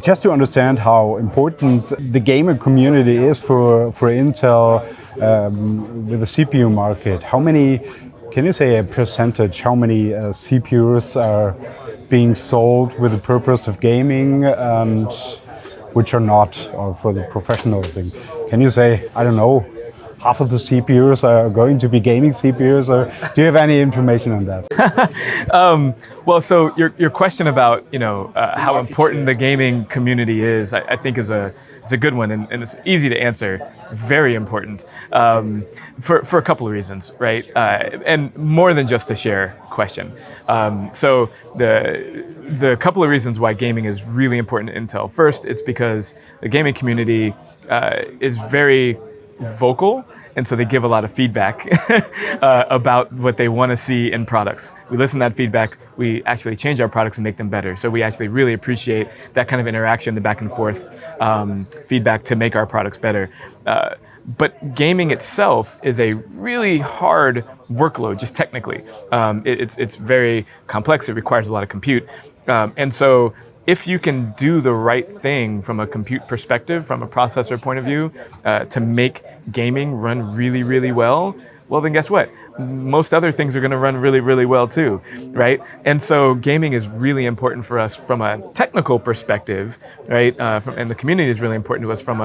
just to understand how important the gamer community is for Intel with the CPU market, can you say a percentage, how many CPUs are being sold with the purpose of gaming and which are not, or for the professional thing? Can you say, I don't know, half of the CPUs are going to be gaming CPUs, or do you have any information on that? Well, so your question about how important the gaming community is, I think it's a good one, and it's easy to answer. Very important for a couple of reasons, right? And more than just a share question. So the couple of reasons why gaming is really important to Intel. First, it's because the gaming community is very vocal, and so they give a lot of feedback about what they want to see in products. We listen to that feedback, we actually change our products and make them better. So we actually really appreciate that kind of interaction, the back and forth feedback to make our products better. But gaming itself is a really hard workload, just technically. It's very complex, it requires a lot of compute. And so if you can do the right thing from a compute perspective, from a processor point of view, to make gaming run really, really well, well then guess what? Most other things are going to run really, really well too, right? And so gaming is really important for us from a technical perspective, right? And the community is really important to us from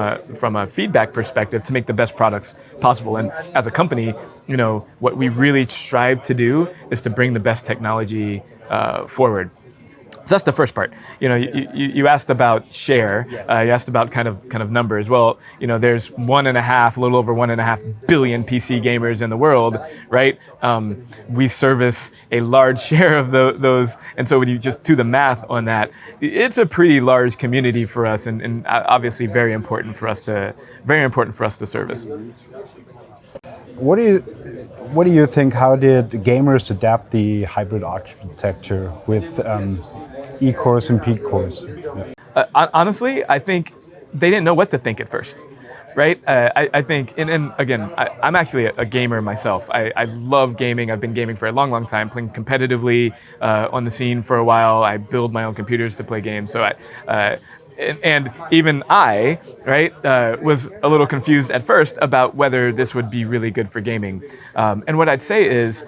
a feedback perspective to make the best products possible. And as a company, what we really strive to do is to bring the best technology forward. So that's the first part. You asked about share. You asked about kind of numbers. Well, there's a little over 1.5 billion PC gamers in the world, right? We service a large share of those, and so when you just do the math on that, it's a pretty large community for us, and obviously very important for us to service. What do you think? How did gamers adapt the hybrid architecture with E-cores and P-cores? Honestly, I think they didn't know what to think at first, right? I think, and again, I'm actually a gamer myself. I love gaming. I've been gaming for a long, long time, playing competitively on the scene for a while. I build my own computers to play games. So and even I, right, was a little confused at first about whether this would be really good for gaming. And what I'd say is,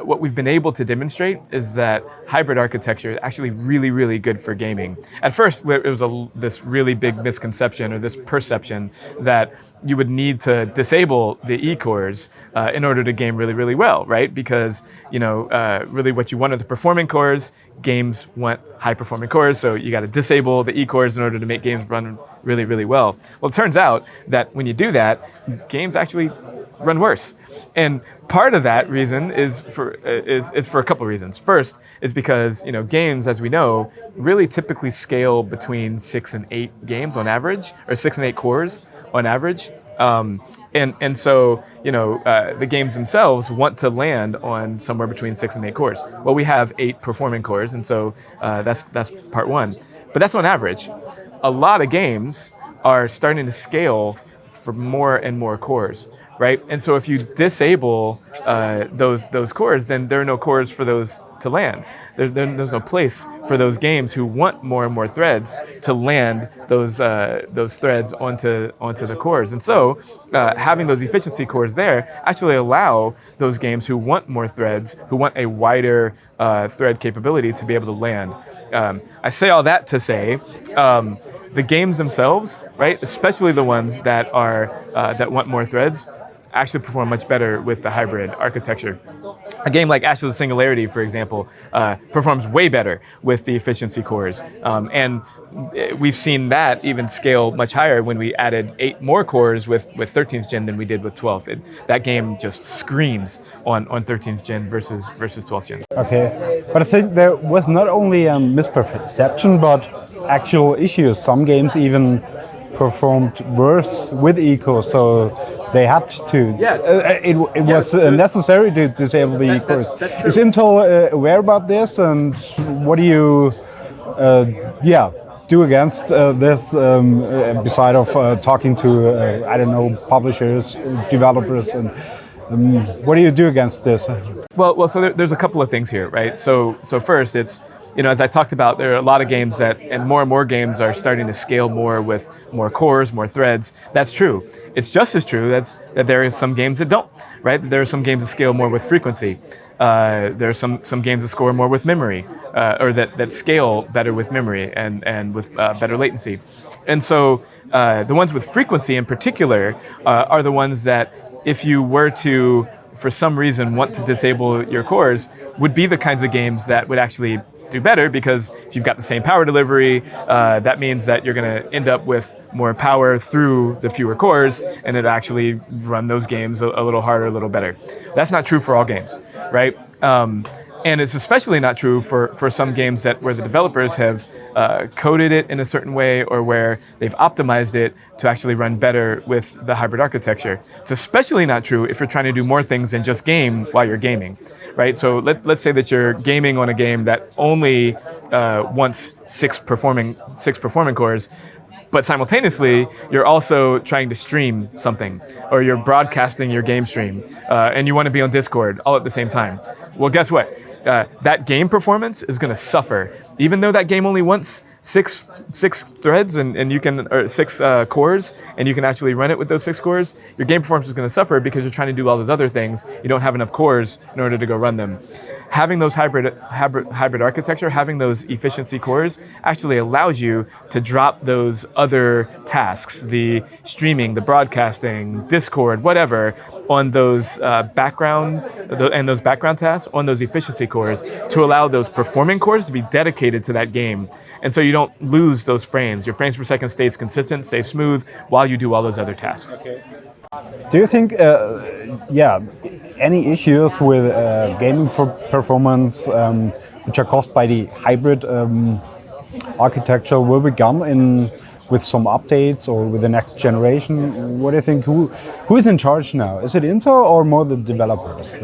what we've been able to demonstrate is that hybrid architecture is actually really, really good for gaming. At first, it was this really big misconception or this perception that you would need to disable the E-cores in order to game really, really well, right? Because, really what you want are the performing cores. Games want high-performing cores, so you got to disable the E-cores in order to make games run really, really well. Well, it turns out that when you do that, games actually run worse. And part of that reason is for a couple of reasons. First is because games, as we know, really typically scale between 6 and 8 games on average, or 6 and 8 cores on average. And so the games themselves want to land on somewhere between 6 and 8 cores. Well, we have 8 performing cores, and so that's part one. But that's on average. A lot of games are starting to scale for more and more cores, right? And so if you disable those cores, then there are no cores for those to land. There's no place for those games who want more and more threads to land those threads onto the cores. And so having those efficiency cores there actually allow those games who want more threads, who want a wider thread capability, to be able to land. I say all that to say, the games themselves, right, especially the ones that want more threads, actually perform much better with the hybrid architecture. A game like Ashes of Singularity, for example, performs way better with the efficiency cores. And we've seen that even scale much higher when we added 8 more cores with 13th gen than we did with 12th. That game just screams on 13th gen versus 12th gen. Okay, but I think there was not only a misperception, but actual issues. Some games even performed worse with E-cores, so they had to. Yeah, it was necessary to disable the E-cores. Is Intel aware about this, and what do you do against this, beside of talking to I don't know, publishers, developers, and what do you do against this? Well, so there's a couple of things here, right? So first, it's as I talked about, there are a lot of games and more games are starting to scale more with more cores, more threads. That's true. It's just as true that there are some games that don't, right? There are some games that scale more with frequency. There are some games that score more with memory, or that scale better with memory and with better latency. And so the ones with frequency in particular are the ones that if you were to, for some reason, want to disable your cores, would be the kinds of games that would actually do better, because if you've got the same power delivery, that means that you're going to end up with more power through the fewer cores, and it actually run those games a little harder, a little better. That's not true for all games, right? And it's especially not true for some games where the developers have coded it in a certain way, or where they've optimized it to actually run better with the hybrid architecture. It's especially not true if you're trying to do more things than just game while you're gaming, right? So let's say that you're gaming on a game that only wants six performing cores, but simultaneously, you're also trying to stream something, or you're broadcasting your game stream, and you want to be on Discord all at the same time. Well, guess what? That game performance is going to suffer, even though that game only wants six threads and you can, or six cores, and you can actually run it with those 6 cores. Your game performance is going to suffer because you're trying to do all those other things. You don't have enough cores in order to go run them. Having those hybrid architecture, having those efficiency cores, actually allows you to drop those other tasks, the streaming, the broadcasting, Discord, whatever, on those background tasks on those efficiency cores, to allow those performing cores to be dedicated to that game. And so you don't lose those frames. Your frames per second stays consistent, stays smooth, while you do all those other tasks. Okay. Do you think, any issues with gaming for performance which are caused by the hybrid architecture will be gone with some updates or with the next generation? What do you think? Who is in charge now? Is it Intel or more the developers?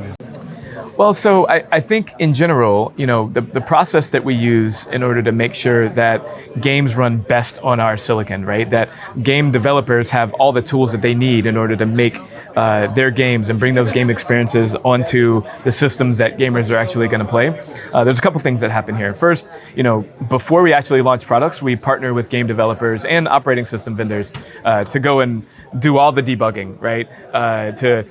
Well, so I think in general, the process that we use in order to make sure that games run best on our silicon, right? That game developers have all the tools that they need in order to make their games and bring those game experiences onto the systems that gamers are actually going to play. There's a couple things that happen here. First, before we actually launch products, we partner with game developers and operating system vendors to go and do all the debugging, right? To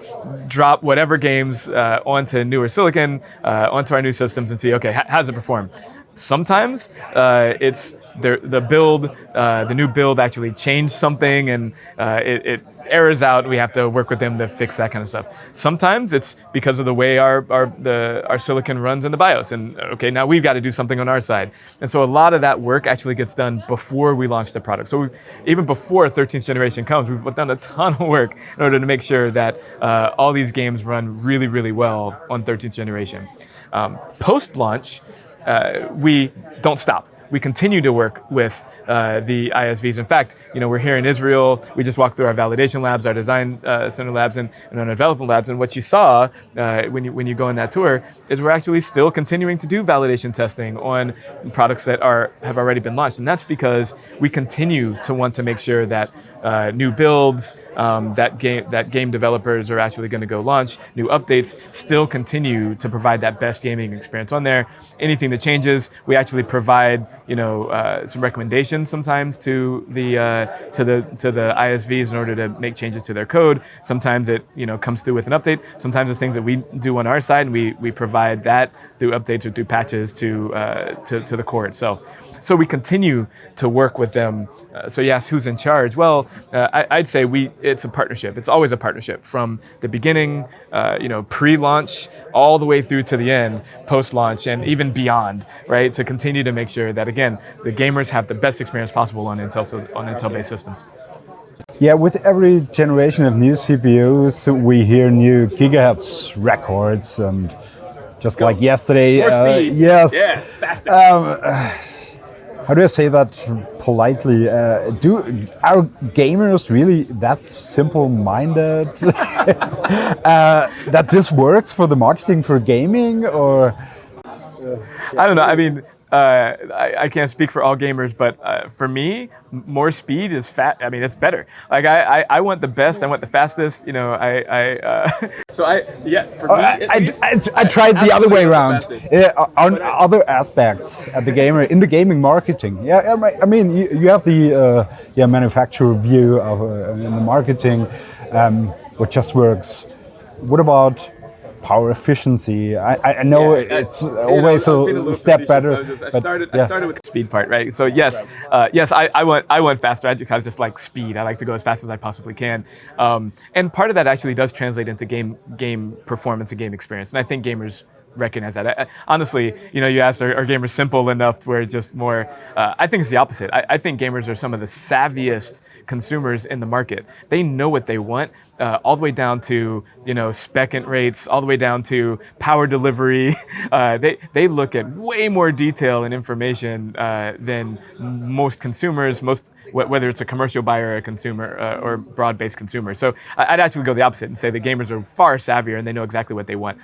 drop whatever games onto newer silicon, onto our new systems, and see, okay, how does it perform? Sometimes it's the new build actually changed something, and it errors out. We have to work with them to fix that kind of stuff. Sometimes it's because of the way our silicon runs in the BIOS, and okay, now we've got to do something on our side. And so a lot of that work actually gets done before we launch the product. So even before 13th generation comes, we've done a ton of work in order to make sure that all these games run really, really well on 13th generation. Post-launch, we don't stop. We continue to work with the ISVs. In fact, we're here in Israel. We just walked through our validation labs, our design center labs, and our development labs. And what you saw when you go on that tour is we're actually still continuing to do validation testing on products that have already been launched. And that's because we continue to want to make sure that new builds that game developers are actually going to go launch, new updates, still continue to provide that best gaming experience on there. Anything that changes, we actually provide some recommendations sometimes to the ISVs in order to make changes to their code. Sometimes it comes through with an update. Sometimes it's things that we do on our side, and we provide that through updates or through patches to the core itself. So we continue to work with them. So you ask who's in charge? Well, I'd say it's a partnership. It's always a partnership from the beginning, pre-launch, all the way through to the end, post-launch, and even beyond, right? To continue to make sure that, again, the gamers have the best experience possible on Intel-based systems. Yeah, with every generation of new CPUs, we hear new gigahertz records, and just like yesterday, more speed. Yes, yeah, faster. How do I say that politely? Are gamers really that simple-minded that this works for the marketing for gaming, or? I don't know. I mean, I can't speak for all gamers, but for me, more speed is fat. I mean, it's better. Like I want the best. I want the fastest. You know, so yeah. For me, I tried the other way absolutely want the around. fastest. On other aspects at the gamer in the gaming marketing. Yeah, I mean you have the manufacturer view of in the marketing, what just works. What about power efficiency? I know it's always I was being a step facetious, better. so I but started. yeah. I started with the speed part, right? So yes, I want faster. I just like speed. I like to go as fast as I possibly can, and part of that actually does translate into game performance and game experience. And I think gamers recognize that. Honestly, you know, you asked, are gamers simple enough to where it's just more? I think it's the opposite. I think gamers are some of the savviest consumers in the market. They know what they want. All the way down to, you know, spec-int rates, all the way down to power delivery. They look at way more detail and information than most consumers, whether it's a commercial buyer or a consumer or broad-based consumer. So I'd actually go the opposite and say the gamers are far savvier and they know exactly what they want.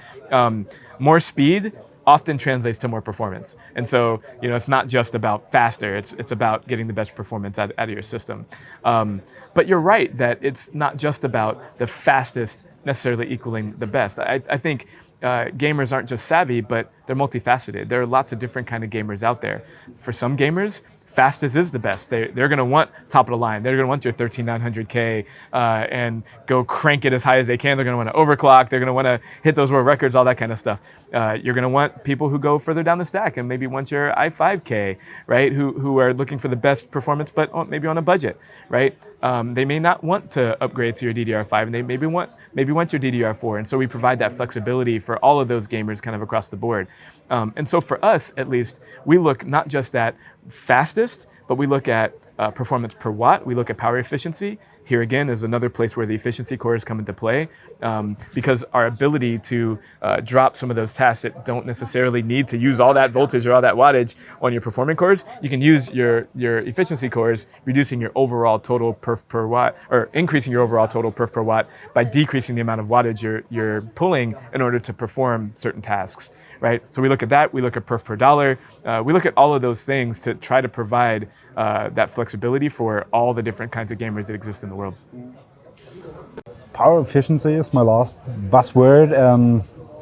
More speed often translates to more performance. And so, you know, it's not just about faster, it's about getting the best performance out of your system. But you're right that it's not just about the fastest necessarily equaling the best. I think gamers aren't just savvy, but they're multifaceted. There are lots of different kind of gamers out there. For some gamers, fastest is the best. They're going to want top of the line. They're going to want your 13900K and go crank it as high as they can. They're going to want to overclock. They're going to want to hit those world records, all that kind of stuff. You're going to want people who go further down the stack and maybe want your i5K, right? Who are looking for the best performance, but maybe on a budget, right? They may not want to upgrade to your DDR5, and they maybe want your DDR4. And so we provide that flexibility for all of those gamers kind of across the board. And so for us, at least, we look not just at fastest, but we look at performance per watt. We look at power efficiency. Here again is another place where the efficiency cores come into play, because our ability to drop some of those tasks that don't necessarily need to use all that voltage or all that wattage on your performing cores, you can use your efficiency cores, reducing your overall total perf per watt, or increasing your overall total perf per watt by decreasing the amount of wattage you're pulling in order to perform certain tasks, right? So we look at that, we look at perf per dollar, we look at all of those things to try to provide that flexibility for all the different kinds of gamers that exist in the world. Power efficiency is my last buzzword.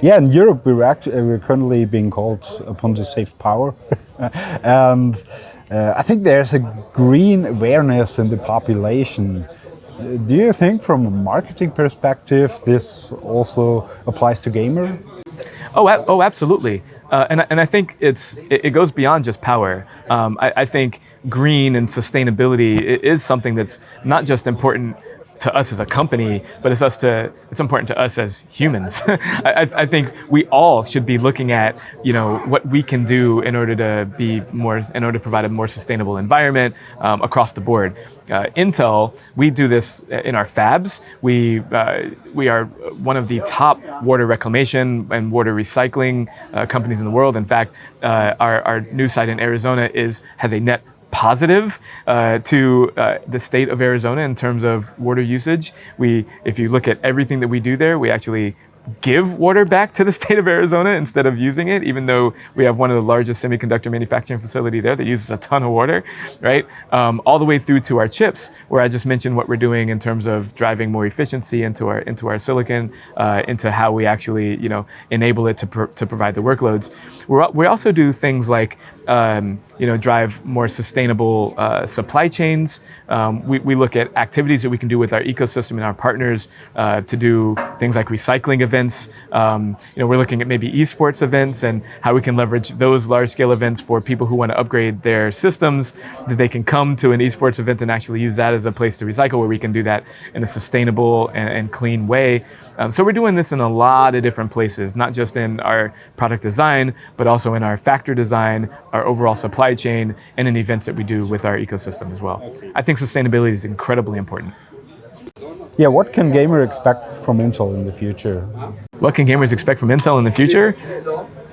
In Europe we're currently being called upon to save power, and I think there's a green awareness in the population. Do you think, from a marketing perspective, this also applies to gamer? Oh, absolutely. And I think it goes beyond just power. I think green and sustainability is something that's not just important to us as a company, but it's important to us as humans. I think we all should be looking at, you know, what we can do in order to provide a more sustainable environment across the board. Intel, we do this in our fabs. We are one of the top water reclamation and water recycling companies in the world. In fact, our new site in Arizona has a net positive to the state of Arizona in terms of water usage. If you look at everything that we do there, we actually give water back to the state of Arizona instead of using it, even though we have one of the largest semiconductor manufacturing facility there that uses a ton of water, right? All the way through to our chips, where I just mentioned what we're doing in terms of driving more efficiency into our silicon, into how we actually, you know, enable it to provide the workloads. We also do things like drive more sustainable supply chains. We look at activities that we can do with our ecosystem and our partners to do things like recycling events. We're looking at maybe esports events and how we can leverage those large-scale events for people who want to upgrade their systems, that they can come to an esports event and actually use that as a place to recycle, where we can do that in a sustainable and clean way. So we're doing this in a lot of different places, not just in our product design, but also in our factory design, our overall supply chain, and in events that we do with our ecosystem as well. I think sustainability is incredibly important. Yeah, what can gamers expect from Intel in the future? What can gamers expect from Intel in the future?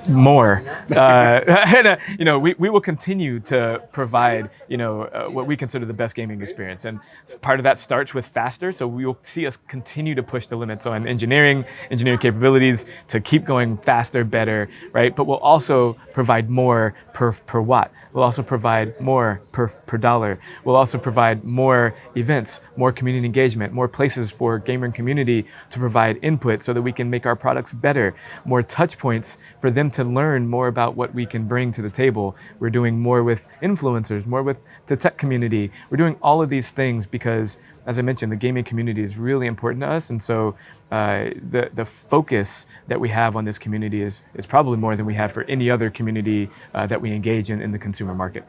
more. And, we will continue to provide, what we consider the best gaming experience. And part of that starts with faster. So we will see us continue to push the limits on engineering capabilities to keep going faster, better, right? But we'll also provide more per watt. We'll also provide more per dollar. We'll also provide more events, more community engagement, more places for gamer community to provide input so that we can make our products better, more touch points for them to learn more about what we can bring to the table. We're doing more with influencers, more with the tech community. We're doing all of these things because, as I mentioned, the gaming community is really important to us. And so the focus that we have on this community is probably more than we have for any other community that we engage in the consumer market.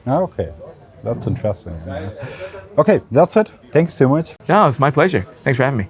Okay, that's interesting. Okay, that's it. Thank you so much. No, it's my pleasure. Thanks for having me.